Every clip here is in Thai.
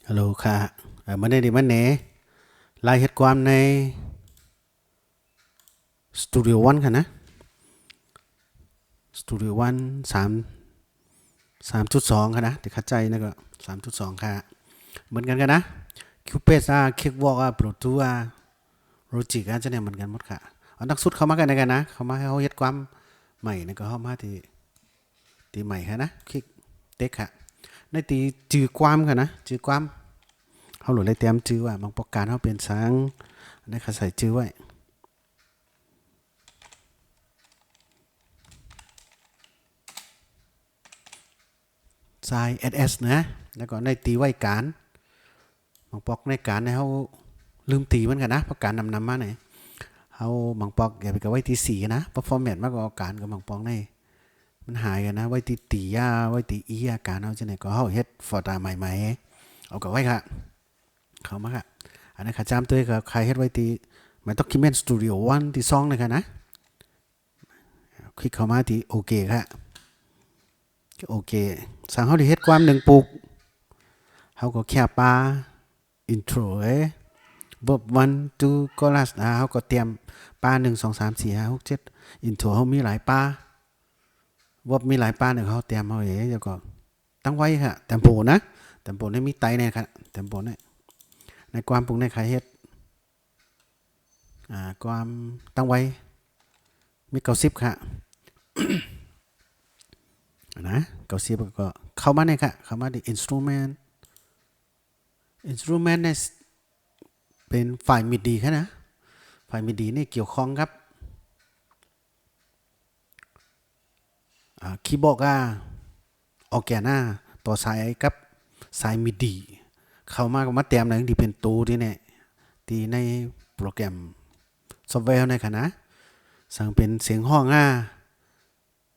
ฮัลโหลค่ะมันได้ดีมันเน่รายเหตุความในสตูดิโอวันค่ะนะสตูดิโอวัน3.2ค่ะนะที่เข้าใจนะก็3.2ค่ะเหมือนกันกันนะคิวเปซ่าเคิกวอล์กโปรตัวโรจิกจะเนี่ยเหมือนกันหมดค่ะเอานักสุดเข้ามากันในกันนะเข้ามาให้เขาเหตุความใหม่นี่ก็เข้ามาที่ใหม่ค่ะนะคลิกเต็กค่ะในตีจื้อความค่ะนะจื้อความเขาหลุดเลยเตรียมจื้อว่าบางประการเขาเป็นสังในเขาใส่จื้อไว้ใส่ SS นะแล้วก็ในตีไว้การบางปอกในการในเขาลืมตีมันกันนะเพราะการนำมาเนี่ยเขาบางปอกอย่าไปกับไว้ตีสี่นะ performance มากกว่าการกับบางปอกในมันหายกันนะไว้ตียาไว้ตีอีอาการเอาจะไหนก็เขาเฮ็ดฟอร์ตาใหม่ๆเอากับไว้ค่ะเขามาค่ะอันนี้ข้าจำตัวกับใครเฮ็ดไว้ตีมันต้องคิดเมนสตูดิโอวันที่ซองเลยค่ะนะคลิกเข้ามาที่โอเคค่ะโอเคสั่งเขาที่เฮ็ดความหนึ่งปลูกเขาก็แค่ปลาอินโทรverb 1 2 chorus เขาก็เตรียมปลา1 2 3 4 5 6 7อินโทรเขามีหลายปลาverb มีหลายปลาเนี่ยเขาเตรียมเอาเองแล้วก็ตั้งไว้ค่ะเต็มโปนะเต็มโปนี่มีไตเนี่ยค่ะเต็มโปเนี่ยในความปลูกในใครเฮ็ดความตั้งไว้มี90ค่ะนะ90ก็เข้ามาเนี่ยค่ะเข้ามาที่ instrument เนี่ยเป็นฝ่ายมิดีค่ะนะฝ่ายมิดีนี่เกี่ยวข้องครับคีย์บอร์ดออแกนาต่อสายกับสายมิดีเข้ามาก็มาเตรียมในที่เป็นตัวที่เนี่ยที่ในโปรแกรมซอฟต์แวร์ในค่ะนะสั่งเป็นเสียงห้อง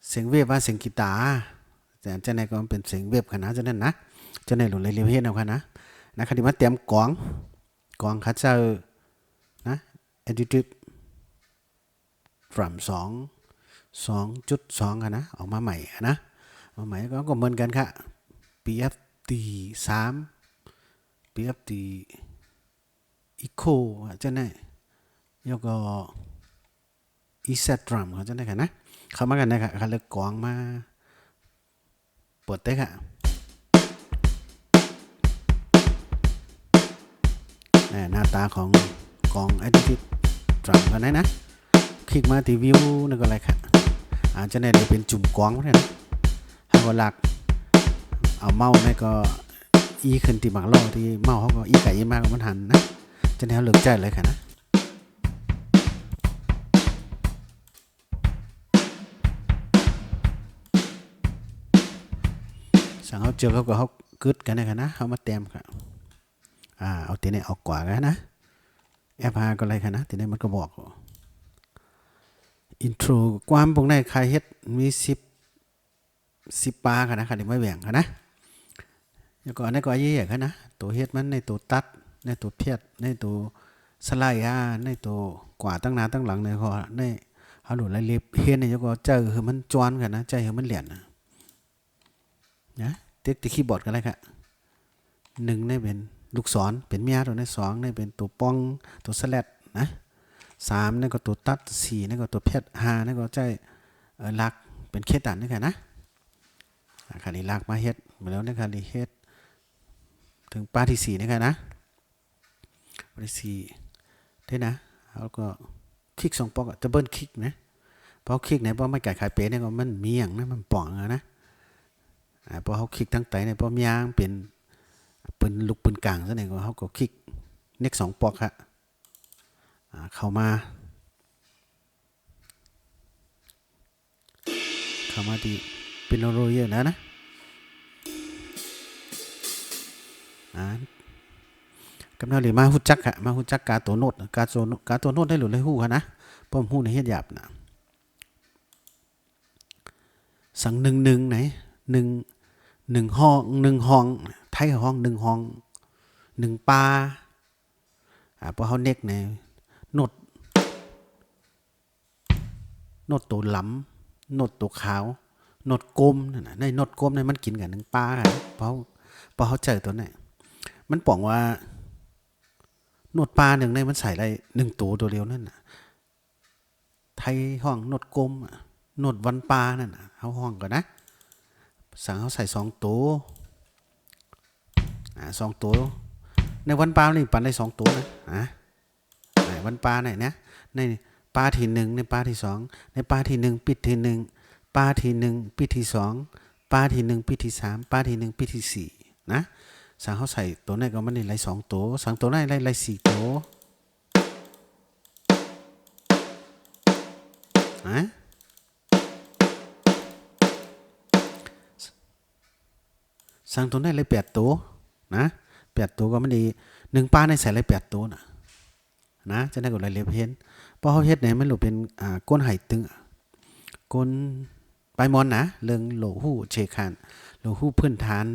เสียงเวฟว่าเสียงกีตาร์แต่จะในก็เป็นเสียงเวฟค่ะนะจะนั่นนะจะในหลุดเลยเรียบเฮ็ดเอาค่ะนะครับที่มาเตรียมกองคัดเจอนะ attitude from 2.2ค่ะนะออกมาใหม่นะมาใหม่ก็เหมือนกันค่ะ PFT 3 PFT echo จะไหนแล้วก็ EZ drum เขาจะไหนค่ะนะเข้ามากันนะครับเขาเลือกกองมาเปิดได้ค่ะหน้าตาของกอง Attitude Drum กันนะคลิกมาที่วิวนั่นก็อะไรค่ะอาจจะได้เป็นจุ่มกองนะให้ก็หลักเอาเมาส์นี่ก็อีขึ้นที่หมากล้อที่เมาส์เขาก็อีไก่มากกว่ามันหันนะจะแนวเลือกใจเลยค่ะนะสั่งเขาเจอเขาก็เขากึดกันนะเขามาเต็มค่ะเอาตีนี้ออกกว่ากันนะแอปหาก็อะไรค่ะนะตีนี้มันก็บอกอินโทรความพวกนี้ใครเฮ็ดมี10ปลาค่ะนะค่ะเดี๋ยวไม่แบ่งค่ะนะแล้วก็อันนี้ก็ยี่ห้อค่ะนะตัวเฮ็ดมันในตัวตัดในตัวเพียดในตัวสไลด์ในตัวกว่าตั้งหน้าตั้งหลังในเขาในเขาหลุดอะไรเล็บเฮ็ดในก็เจอคือมันจวนค่ะนะใจคือมันเหรียญนะเต็กที่คีย์บอร์ดกันเลยค่ะ1นี่เป็นลูกศรเป็นเมียตัวนี้2นี่เป็นตัวป้องตัวสแลดนะ3นี่ก็ตัวตัด4นี่ก็ตัวเพชร5นี่ก็ใจลักเป็นเคตันนี่ค่ะนะคันนี้ลักมาเฮ็ดมาแล้วนี่คันนี้เฮ็ดถึงป้าที่4นี่ค่ะนะป้าที่4ได้นะแล้วก็คลิก2ปอกจะเบิ้ลคลิกนะเพราะคลิกไหนเพราะไม่ไก่ขายเป๊ะนี่ก็มันมีอย่างนะมันป่องนะพอเขาคลิกทั้งไตเนี่ยพอมียางเป็นปืนลูกปืนกลางซะเนี่ยเขาก็คลิกเน็ก2ปอกค่ะเข้ามาที่เป็นโรเยอร์นะกำลังเลยมาหุ่จักค่ะมาหุ่จักกาตัวโนดกาตัวโนดได้หรือเลยหู้ค่ะนะป้อมหู้ในเฮ็ดหยาบนะสั่ง1 1ไหน1 ห้องไทยห้อง1ห้อง1ปลาพอเขาเน็กในโนดตัวหล้ำโนดตัวขาวโนดกลมนั่นน่ะในโนดกลมในมันกินกัน1ปลาค่ะเพราะเขาเจอตัวนี้ มันป่องว่าโนดปลาหนึ่งในมันใส่ได้1 ตัวเดียวนั่นน่ะไทยห้องโนดกลมโนดวันปลานั่นน่ะเฮาห้องก่อนนะสั่งเฮาใส่2 ตัว2 ตัวในวันปลานี่ปันได้2 ตัวนะในวันปลาไหนนะในปลาที่1ในปลาที่2ในปลาที่1ปิดที่1ปลาที่1ปิดที่2ปลาที่1ปิดที่3ปลาที่1ปิดที่4นะสั่งเฮาใส่ตัวไหนก็มันได้หลาย2 ตัวสั่งตัวไหนได้หลาย4 ตัวสั่งตัวไหนหลาย8 ตัวนะ8 ตัวก็มันดี1ปลาในใส่หลาย8 ตัวนะจะได้ก็หลายเลียบเห็นเพราะเฮาเฮ็ดเนี่ยมันหลูเป็นก้นไหตึงก้นปลายมอนนะเรื่องโหลฮู้เชคานโหลฮู้พื้นฐาน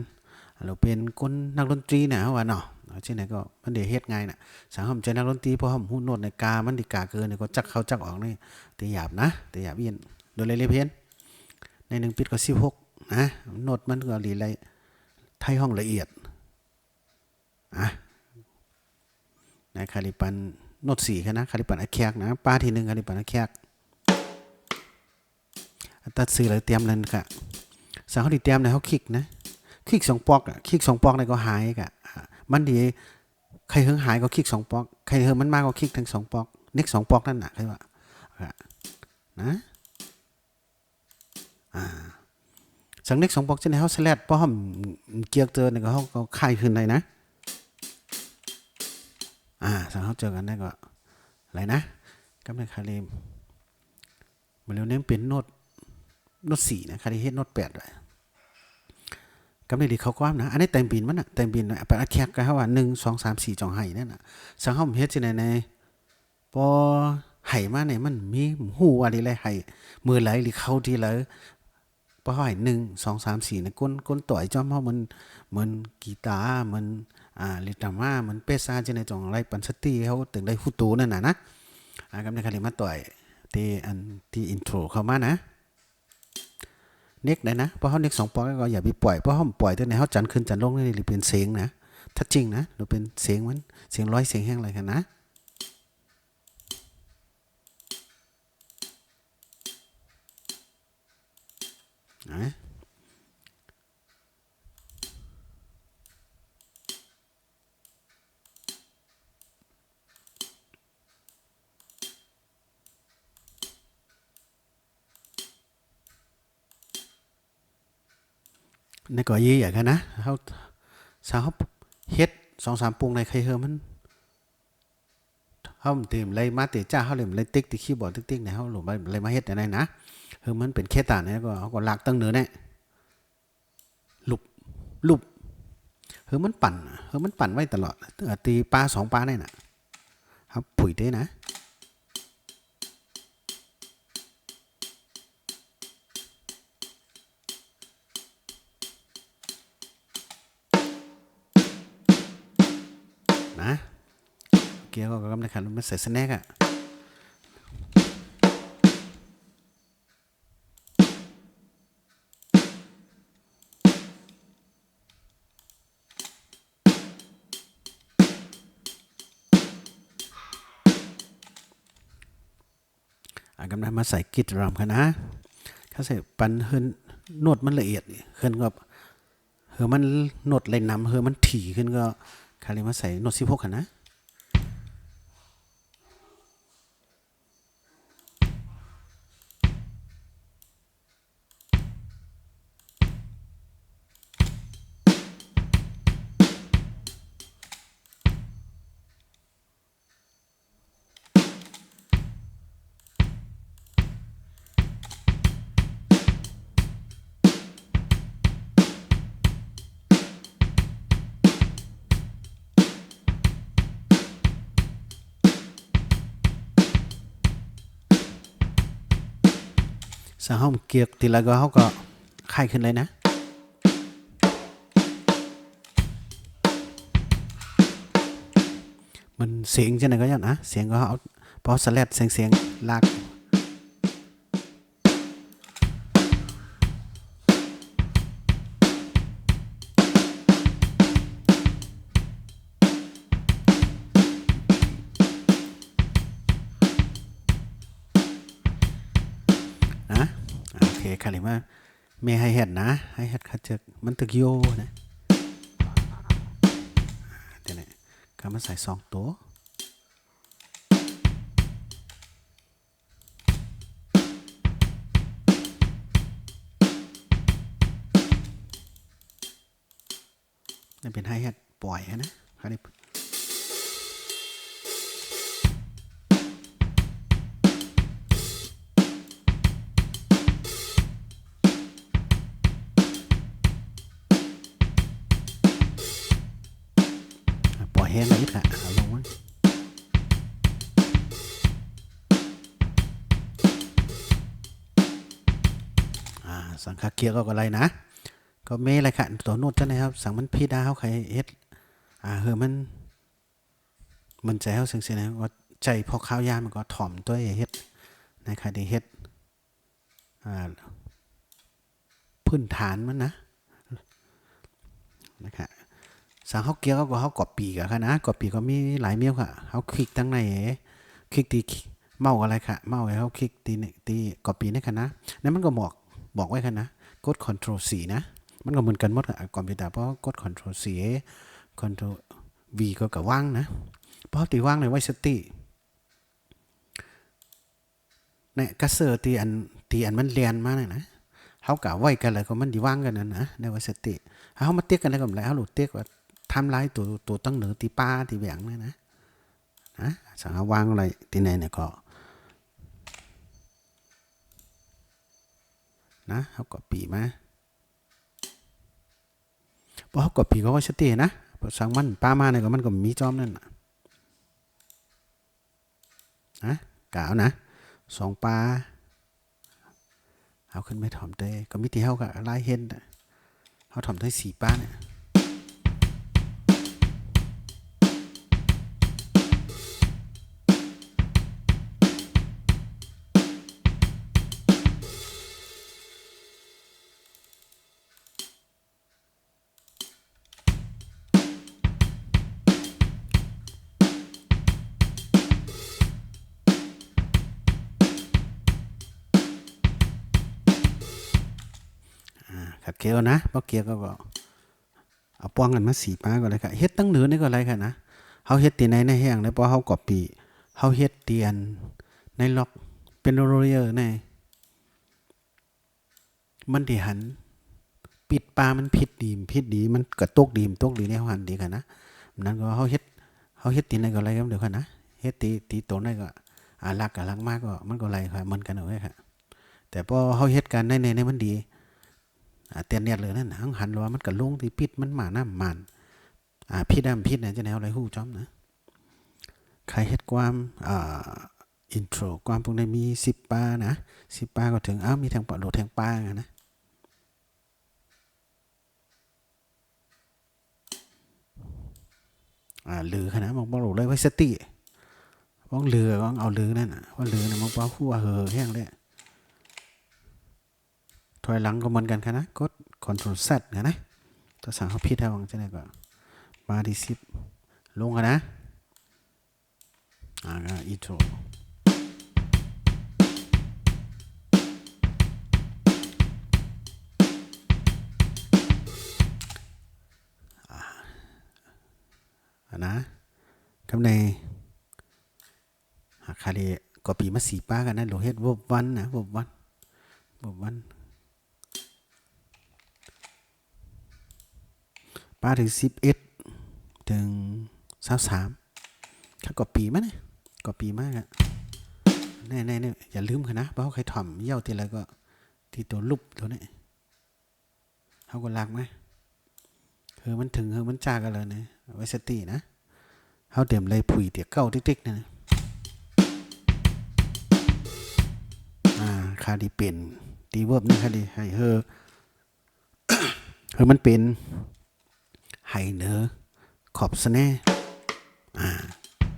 เราเป็นก้นนักดนตรีนะว่าเนาะเช่นไหนก็มันได้เฮ็ดง่ายน่ะสังคมใจนักดนตรีเพราะเฮาฮู้โน้ตในกามันดิกาเกินนี่ก็จักเข้าจักออกนี่ตีหยาบนะตีหยาบเอียนโดยเลียบเห็นใน1ปิดก็16นะโน้ตมันก็หลีไลไทยห้องละเอียดในคาลิปันโน้ต4ค่ะนะคาลิปันอะแขกนะป้าที่1คาลิปันอะแขกตัดซื้อแล้วเตรียมนั่นค่ะสังเฮาดิเตรียมแล้วเฮาคลิกนะคลิก2 ปอกคลิก2 ปอกนี่ก็หายกะมันดีใครเฮิงหายก็คลิก2 ปอกใครเฮิงมันมากก็คลิกทั้ง2 ปอกเน็ก2 ปอกนั่นน่ะใครว่านะสังเน็ก2 ปอกจังได๋เฮาสแลดเพราะเฮาเกียกเจอนี่ก็เฮาก็คายขึ้นได้นะสังเฮาเจอกันได้ก็อะไรนะกำลังคาเลมมันแล้วเน้นเป็นโน้ต4นะคาเลเฮ็ดโน้ต8ไว้กำลังดีเขาความนะอันนี้แต่งบินมันน่ะแต่งบินแปลว่าแขกก็เฮาว่า1 2 3 4จองไห้นั่นน่ะสังเฮาเฮ็ดจังได๋ในพอไห้มาเนี่ยมันมีฮู้ว่าดีเลยไห้มือไหลหรือเข้าที่ไหลพอไห้1 2 3 4เนี่ยก้นต่อยจอมเฮามันเหมือนกีตาร์มันลิตามามันเปซ่าจังได๋จองไรปันสติเฮาถึงได้ฮู้ตูนั่นน่ะนะกำลังคาเลมาต่อยที่อันที่อินโทรเข้ามานะเน็กได้นะเพราะเฮาเน็ก2 ปอกก็อย่าไปปล่อยเพราะเฮาปล่อยแต่ในเฮาจันขึ้นจันลงนี่หรือเป็นเสียงนะถ้าจริงนะหรือเป็นเสียงมันเสียงร้อยเสียงแห้งอะไรกันนะในก่อยี่อย่างกันนะเฮาสาวเฮ็ด2-3 ปุงในใครเฮอมันเฮาเต็มเลยมาเตจ้าเฮาเลยเลยติ๊กที่คีย์บอร์ดติ๊กๆเนี่ยเฮาหลบเลยมาเฮ็ดอันนั้นนะเฮอมันเป็นแค่ตาเนี่ยก็เฮาก็ลากตั้งเหนือเนี่ยลุบเฮอมันปั่นไว้ตลอดตีปลา2 ปลาได้น่ะครับผุยได้นะเกียร์ก็กำลังขันมันใส่สแน็คกำลังมาใส่กิจรำกันนะถ้าใส่ปันเฮินโนดมันละเอียดเฮินก็เฮอมันโนดเลยนำเฮอมันถี่ขึ้นก็คาเลยมาใส่โนด16กันนะสาวห้องเกียร์ตีละก็เขาก็ค่ายขึ้นเลยนะมันเสียงจังไหนก็อย่างนะเสียงก็เอาพอสแลดเสียงลาก ค่ะเลยว่าเมย์ให้เฮ็ดนะให้เฮ็ดคัดเจกมันตึกโยนะเดี๋ยวนี้ก็มาใส่2ตัวนี่เป็นให้เฮ็ดปล่อยนะคราวนี้ปล่อยแห้งเลยค่ะเอาลงมั้งสังขเกียร์ก็อะไรนะก็เมย์อะไรค่ะตัวโน้ตจะไหนครับสั่งมันพี่ดาวใครเฮ็ดเฮอมันใจเขาสิ่งๆนะว่าใจพอข้าวยามันก็ถ่อมตัวเฮ็ดนะคะได้เฮ็ดพื้นฐานมันนะคะสั่งเขาเกียวก็เขากอบปีกะค่ะนะกอบปีก็มีหลายเมียวค่ะเขาคลิกตั้งในคลิกตีเมาอะไรค่ะเมาไว้เขาคลิกตีกอบปีนี่ค่ะนะนั่นมันก็บอกไว้ค่ะนะกด Ctrl C นะมันก็เหมือนกันหมดค่ะคอมพิวเตอร์เพราะกด Ctrl C Ctrl V ก็กะว่างนะเพราะตีว่างเลยไว้สติเนี่ยกระเซอร์ตีอันมันเรียนมาเนี่ยนะเขากะไว้กันเลยก็มันดีว่างกันนะในไว้สติเขามาเตี้ยกันได้ก็แล้วเขาหลุดเตี้ยว่าทำลายตัวตั้งเหนือตีป้าตีแหวงเนี่ยนะสั่งเอาวางอะไรตีไหนเนี่ยก็นะเขาก็ปีมาพอเขาก็ปีก็ว่าสตินะสั่งมันป้ามาเนี่ยก็มันก็มีจอมนั่นนะกล่าวนะ2 ปลาเอาขึ้นไม่ถ่อมเต้ก็มิติเขากับลายเห็นเขาถ่อมได้4 ปลาเนี่ยขัดเกลียวนะเพราะเกียวก็เอาป้องกันมา4 ปลาก็เลยค่ะเฮ็ดตั้งเหนือนี่ก็อะไรค่ะนะเขาเฮ็ดตีในแห้งแล้วพอเขากอบปีเขาเฮ็ดเตียนในล็อกเป็นโรเยอร์ในมันที่หันปิดปลามันพิษดีมันกระตกดีในหันดีกันนะนั้นก็เขาเฮ็ดตีในก็อะไรกันเดี๋ยวค่ะนะเฮ็ดตีตัวในก็ลักกับลักมากก็มันก็อะไรค่ะมันกันเอาไว้ค่ะแต่พอเขาเฮ็ดกันในมันดีเตียนเนี่ยเลยนั่นหันว่ามันกระลุงที่พิษมันมาน้ำมันพิษเนี่ยจะแนวอะไรหู้จ้อมนะใครเฮ็ดความอินโทรความพวกนี้มี10 ปลานะ10 ปลาก็ถึงมีแทงปลาโหลดแทงปลานะลือขนาดมองโหลดเลยไว้สติมองเรือก็เอาลือนั่นว่าลือนะมองปลาคู่เหอแห้งเลยถอยหลังก็เหมือนกันค่ะนะกด Ctrl Z นะตัวสั่งเขาพิษให้วังจะได้ก็มาที่10ลงกันนะอินโทรนะคำในคาเดก็ปีมา4 ป้ากันนะโลเฮ็ดวบวันนะวบวันป้าถึง11ถึง23ถ้าก็ปีมาเนี่ยก็ปีมากอะแน่เนี่ยอย่าลืมกันนะเพราะใครถ่อมเย่าทีไรก็ทีตัวลุบตัวนี้เขาก็ลักไหมมันถึงมันจ้ากันเลยนะไว้สตินะเขาเต็มเลยผุยเตี๋ยเก้าติ๊กๆนะคาดีเป็นตีเวิร์บนี่คาดีให้มันเป็นไฮเนอร์ขอบสแน่ใ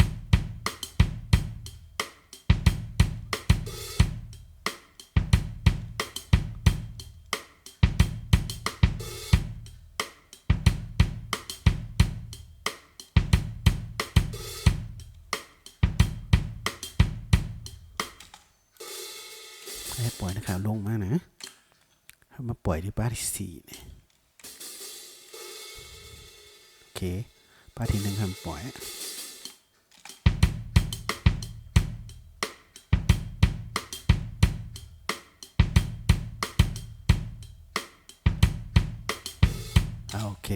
ห้ปล่อยนะครับลงมานะ มาปล่อยที่ป้าที่สี่เนี่ยโอเคป้าที่หนึ่งทำปล่อยโอเค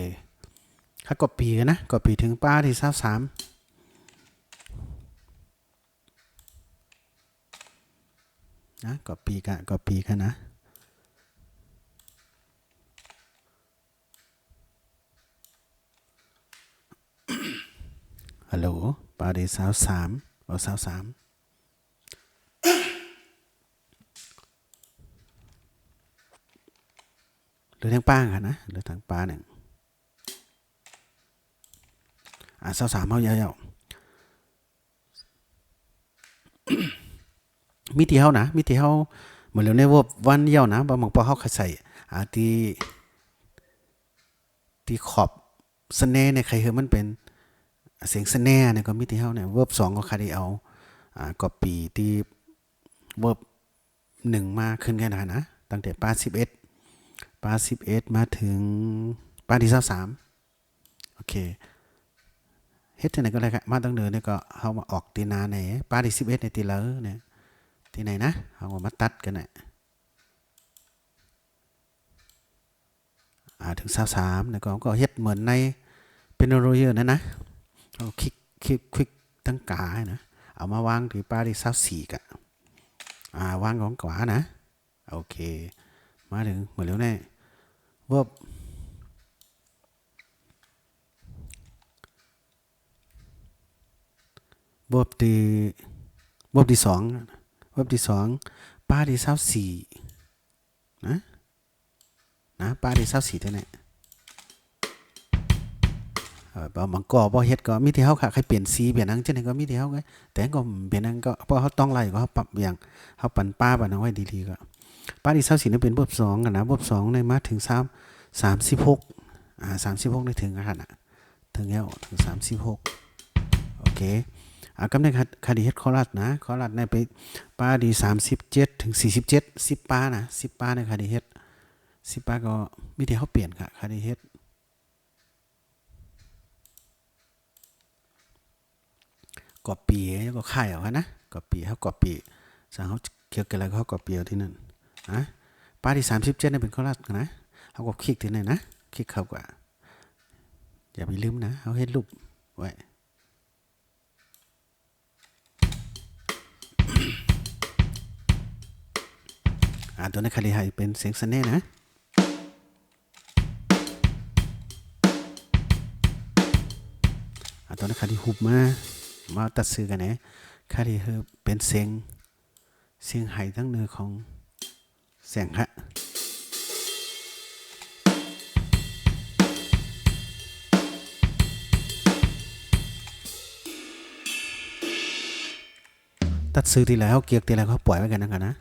ถ้ากดปีกันนะกดปีถึงป้าที่23นะกดปีกันนะฮัลโหลป้าที่23เอา23หรือทางป้ากันนะหรือทางป้าหนึ่ง23เอาเยอะๆมีที่เฮานะมีที่เฮาเหมือนเร็วในวันเดียวนะบางพอเฮาใส่ที่ขอบสแนร์เนี่ยใครเฮอมันเป็นเสียงสแนร์เนี่ยก็มีที่เฮาเนี่ยเวิร์บ2ก็ใครได้เอาก็ปีที่เวิร์บ1มาขึ้นกันนะตั้งแต่ป้า11มาถึงป้าที่23โอเคเฮ็ดที่ไหนก็ได้ครับมาตั้งเดินเนี่ยก็เฮามาออกตีนาไหนป้าที่11ในตีเลอเนี่ยที่ไหนนะเฮามาตัดกันน่ะถึง23แล้วก็เฮ็ดเหมือนในเป็นโรเยอร์นะเอาคลิกตั้งกาให้นะเอามาวางที่ป้าที่24กะวางของขวานะโอเคมาถึงเหมือนแล้วแน่เวิร์บเวิร์บที่เวิร์บที่2เวิร์บที่2ป้าที่24นะป้าที่24เท่านั้นบางก็บ่เฮ็ดก็มีที่เฮาค่ะใครเปลี่ยนสีเปลี่ยนหนังจังได๋ก็มีที่เฮาก็แต่ก็เปลี่ยนหนังก็เพราะเฮาต้องไล่ก็เฮาปรับอย่างเฮาปั่นป้าปั่นเอาไว้ดีๆก็ป้าที่24นี่เป็นบท2กันนะบท2ในมาถึง3636ได้ถึงกันน่ะถึงแล้วถึง36โอเคกำเนิดคดีเฮ็ดคอรัสนะคอรัสในไปป้าดี37ถึง47 10ป้านะ10ป้าในคดีเฮ็ด10ป้าก็มีที่เฮาเปลี่ยนค่ะคดีเฮ็ดกอบปีก็ค่ายเอานะกอบปีเฮากอบปีสั่งเฮาเกี่ยวกับอะไรก็เฮากอบปีเอาที่นั่นป้าที่37นี่เป็นคอรัสนะเฮาก็คลิกที่นั่นนะคลิกเข้าก็อย่าไปลืมนะเฮาเฮ็ดรูปไว้ตัวนี้คดีให้เป็นเสียงสแนร์นะตัวนี้คดีหุบมาตัดซื้อกันนะคดีเป็นเสียงไห้ทั้งเนื้อของเสียงฮะตัดซื้อทีแล้วเกียกทีแล้วเขาปล่อยไว้กันนะ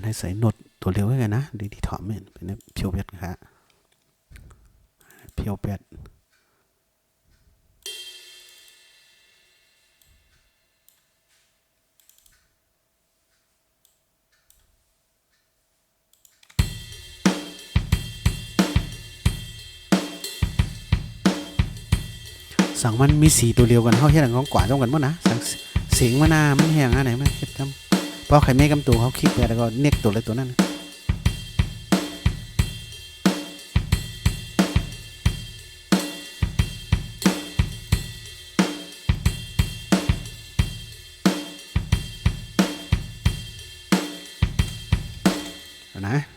ในใส่นดตัวเร็วไว้กันนะดีถอมเป็นเพียวเป็ดครับเพียวเป็ดสั่งมันมีสีตัวเร็วกันเขาเฮ็ดของกว่าต้องกันมั้งนะสั่งเสียงมานามันแห้งอะไรมันเฮ็ดจำเพราะใครไม่กำตัวเขาคลิกไปแล้วก็เน็กตัวเลยตัวนั้นนะ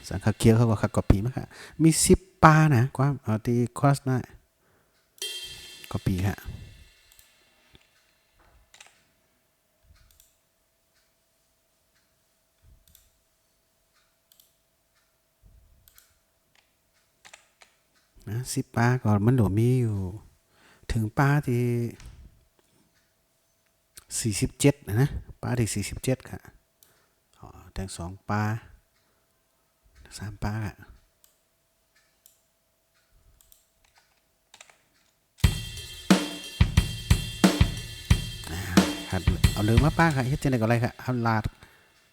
สังขเคียวเขาก็ขัดกอปีมั้งค่ะมี10ปานะความตีคอสนะกอปีค่ะ10 ปาก่อนมันหลวมีอยู่ถึงปาที่ 47นะป้าที่47ค่ะแตง2ป้า3ป้าค่ะครับเอาลืมมาป้าค่ะเฮ็ดจังได๋ก็ไรค่ะเอาลาด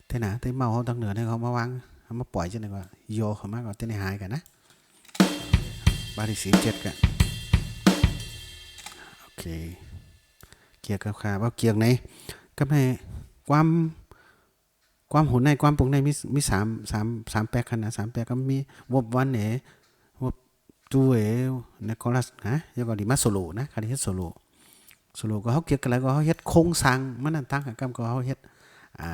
เท่น่ะเต้เมาเฮาทางเหนือเนี่ยเขามาวางเอามาปล่อยจังได๋ก็โยเข้ามาก็เต้นหายกันนะป้าที่47ค่ะโอเคเกียร์กับขาว่าเกียร์ไหนกับในความหุ่นในความปรุงในมี3แปลกขนาด3แปลกก็มีวบวันวบตู้ในคอรัสนะแล้วก็ดีมาโซโล่นะคันเฮ็ดโซโล่ก็เฮาเกี่ยวกับอะไรก็เฮาเฮ็ดโครงสร้างมันนั่นตั้งกับก็เฮาเฮ็ดอ่า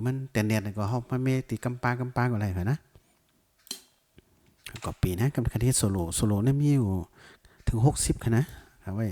มันแต่เน็ตก็เฮามันมีติกำปาก็อะไรเหรอนะก็ปีนะกับคันเฮ็ดโซโล่เนี่ยมีอยู่ถึง60ค่ะนะครับไว้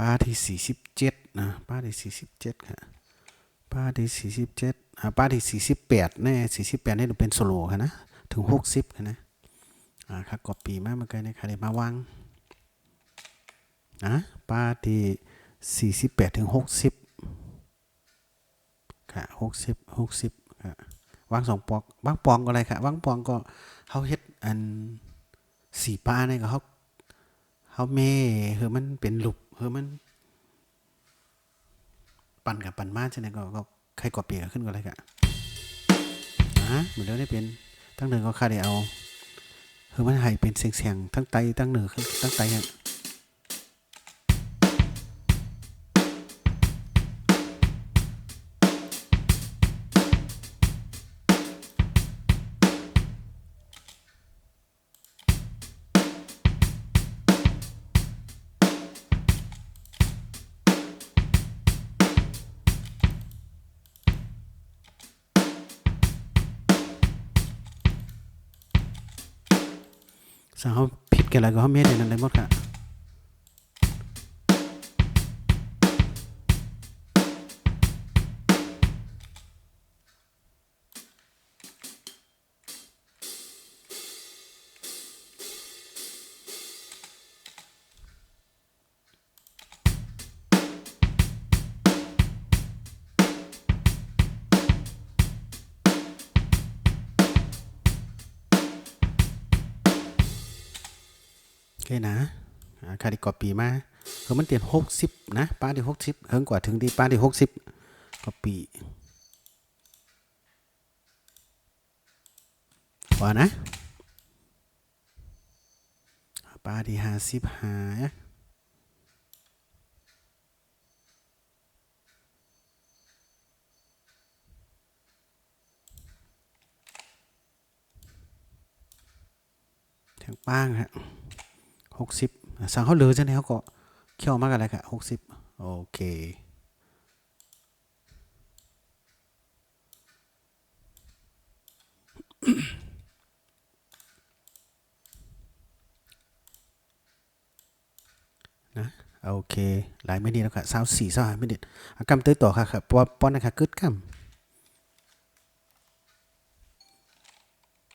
บาร์ที่47นะบาร์ที่47ค่ะบาร์ที่47บาร์ที่48แน่48นี่เป็นโซโล่ค่ะนะถึง60ค่ะนะครับก็ปีมาเมื่อกี้ในใครได้มาวางบาร์ที่48ถึง60ค่ะ60ค่ะวาง2ปอกวางปองก็อะไรค่ะวางปองก็เฮาเฮ็ดอัน4ปานี่ก็เฮาแม่คือมันเป็นลูกคือมันปั่นกับปั่นมาจังได๋ก็ใครก็เปียขึ้นก็อะไรค่ะเหมือนเดิมได้เป็นตั้งเดินก็ค่าได้เอาคือมันให้เป็นเสียงๆทั้งไตทั้งเหนือทั้งไตฮะถ้าเฮาผิดกันแล้วก็เฮาเม็ดในนั้นได้หมดค่ะโอเคนะใครได้กอปีมาคือมันเตียน60นะป้าที่60เฮิงกว่าถึงที่ป้าที่60กอปีว่านะป้าที่55ทางป้างฮะ60สั่งเขาเหลือจังได๋เฮาก็เคี่ยวมากันแล้วค่ะ60โอเคนะโอเคหลายมื้อนี้แล้วค่ะ24 25มื้อนี้กำเตยต่อค่ะป้อนนะคะกึดกำ